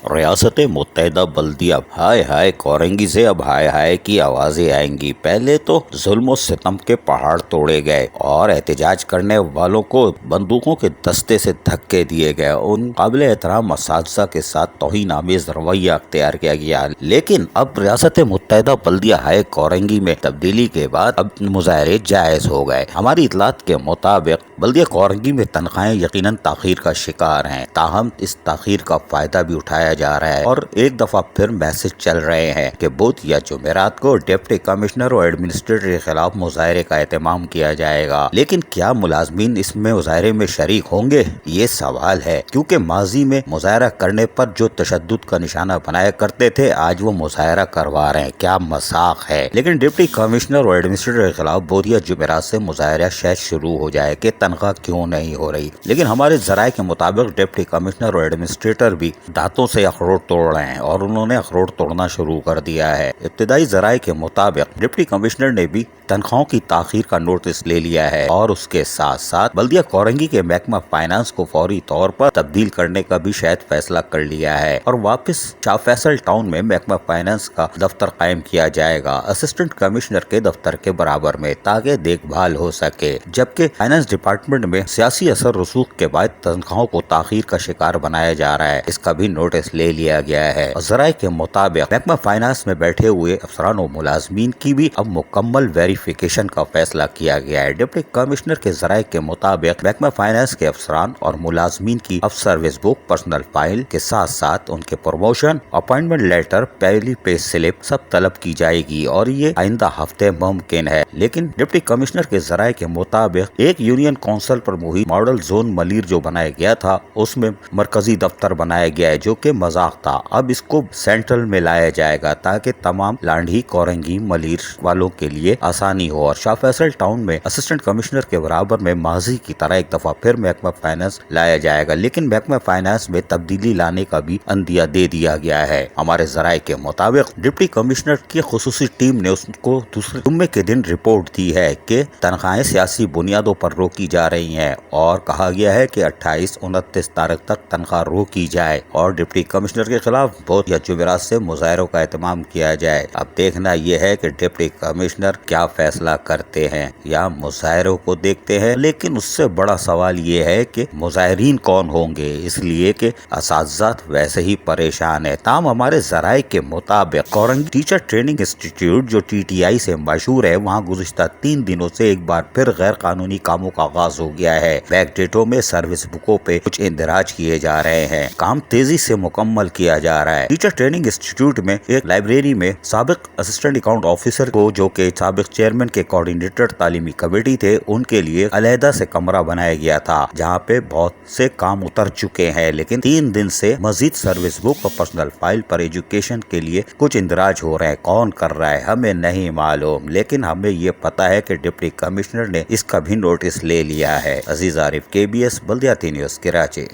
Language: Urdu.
ریاست متحدہ بلدیہ ہائے ہائے کورنگی سے اب ہائے ہائے کی آوازیں آئیں گی۔ پہلے تو ظلم و ستم کے پہاڑ توڑے گئے اور احتجاج کرنے والوں کو بندوقوں کے دستے سے دھکے دیے گئے، ان قابل احترام اساتذہ کے ساتھ توہین آمیز رویہ اختیار کیا گیا، لیکن اب ریاست متحدہ بلدیہ ہائے کورنگی میں تبدیلی کے بعد اب مظاہرے جائز ہو گئے۔ ہماری اطلاعات کے مطابق بلدیہ کورنگی میں تنخواہیں یقیناً تاخیر کا شکار ہیں، تاہم اس تاخیر کا فائدہ بھی اٹھایا جا رہا ہے اور ایک دفعہ پھر میسج چل رہے ہیں کہ بدھ یا جمعرات کو ڈپٹی کمشنر اور ایڈمنسٹریٹر کے خلاف مظاہرے کا اہتمام کیا جائے گا، لیکن کیا ملازمین اس میں مظاہرے میں شریک ہوں گے؟ یہ سوال ہے، کیونکہ ماضی میں مظاہرہ کرنے پر جو تشدد کا نشانہ بنایا کرتے تھے آج وہ مظاہرہ کروا رہے ہیں، کیا مذاق ہے؟ لیکن ڈپٹی کمشنر اور ایڈمنسٹریٹر کے خلاف بدھ یا جمعرات سے مظاہرہ شاید شروع ہو جائے کہ تنخواہ کیوں نہیں ہو رہی، لیکن ہمارے ذرائع کے مطابق ڈپٹی کمشنر اور ایڈمنسٹریٹر بھی دانتوں سے اخروٹ توڑ رہے ہیں اور انہوں نے اخروٹ توڑنا شروع کر دیا ہے۔ ابتدائی ذرائع کے مطابق ڈپٹی کمشنر نے بھی تنخواہوں کی تاخیر کا نوٹس لے لیا ہے اور اس کے ساتھ ساتھ بلدیہ کورنگی کے محکمہ فائنانس کو فوری طور پر تبدیل کرنے کا بھی شاید فیصلہ کر لیا ہے اور واپس شاہ فیصل ٹاؤن میں محکمہ فائنانس کا دفتر قائم کیا جائے گا، اسسٹنٹ کمشنر کے دفتر کے برابر میں، تاکہ دیکھ بھال ہو سکے، جبکہ فائنانس ڈپارٹمنٹ میں سیاسی اثر رسوخ کے بعد تنخواہوں کو تاخیر کا شکار بنایا جا رہا ہے، اس کا بھی نوٹس لے لیا گیا ہے۔ ذرائع کے مطابق محکمہ فائنانس میں بیٹھے ہوئے افسران و ملازمین کی بھی اب مکمل ویریفیکیشن کا فیصلہ کیا گیا ہے۔ ڈپٹی کمشنر کے ذرائع کے مطابق محکمہ فائنانس کے افسران اور ملازمین کی اب سروس بک، پرسنل فائل کے ساتھ ساتھ ان کے پروموشن، اپائنٹمنٹ لیٹر، پہلی پے سلپ سب طلب کی جائے گی اور یہ آئندہ ہفتے ممکن ہے، لیکن ڈپٹی کمشنر کے ذرائع کے مطابق ایک یونین کونسل پر محیط ماڈل زون ملیر جو بنایا گیا تھا اس میں مرکزی دفتر بنایا گیا ہے جو کہ مذاق تھا، اب اس کو سینٹرل میں لایا جائے گا تاکہ تمام لانڈھی، کورنگی، ملیر والوں کے لیے آسانی ہو، اور شاہ فیصل ٹاؤن میں اسسٹنٹ کمشنر کے برابر میں ماضی کی طرح ایک دفعہ پھر محکمہ فائنانس لایا جائے گا، لیکن محکمہ فائنانس میں تبدیلی لانے کا بھی عندیہ دے دیا گیا ہے۔ ہمارے ذرائع کے مطابق ڈپٹی کمشنر کی خصوصی ٹیم نے اس کو دوسرے جمعے کے دن رپورٹ دی ہے کہ تنخواہیں سیاسی بنیادوں پر روکی جا رہی ہیں اور کہا گیا ہے کہ 28-29 تاریخ تک تنخواہ روکی جائے اور ڈپٹی کمشنر کے خلاف بدھ یا جمعرات سے مظاہروں کا اہتمام کیا جائے۔ اب دیکھنا یہ ہے کہ ڈپٹی کمشنر کیا فیصلہ کرتے ہیں یا مظاہروں کو دیکھتے ہیں، لیکن اس سے بڑا سوال یہ ہے کہ مظاہرین کون ہوں گے، اس لیے کہ اساتذہ ویسے ہی پریشان ہے۔ تاہم ہمارے ذرائع کے مطابق کورنگی ٹیچر ٹریننگ انسٹیٹیوٹ جو TTI سے مشہور ہے، وہاں گزشتہ 3 دنوں سے ایک بار پھر غیر قانونی کاموں کا آغاز ہو گیا ہے۔ بیک ڈیٹوں میں سروس بکوں پہ کچھ اندراج کیے جا رہے ہیں، کام تیزی سے مکمل کیا جا رہا ہے۔ ٹیچر ٹریننگ انسٹیٹیوٹ میں ایک لائبریری میں سابق اسسٹنٹ اکاؤنٹ آفیسر کو جو کہ سابق چیئرمین کے کوارڈینیٹر تعلیمی کمیٹی تھے، ان کے لیے علیحدہ سے کمرہ بنایا گیا تھا جہاں پہ بہت سے کام اتر چکے ہیں، لیکن 3 دن سے مزید سروس بک اور پرسنل فائل پر ایجوکیشن کے لیے کچھ اندراج ہو رہے ہیں، کون کر رہا ہے ہمیں نہیں معلوم، لیکن ہمیں یہ پتا ہے کہ ڈپٹی کمشنر نے اس کا بھی نوٹس لے لیا ہے۔ عزیز عارف، KBS بلدیاتی نیوز، کراچی۔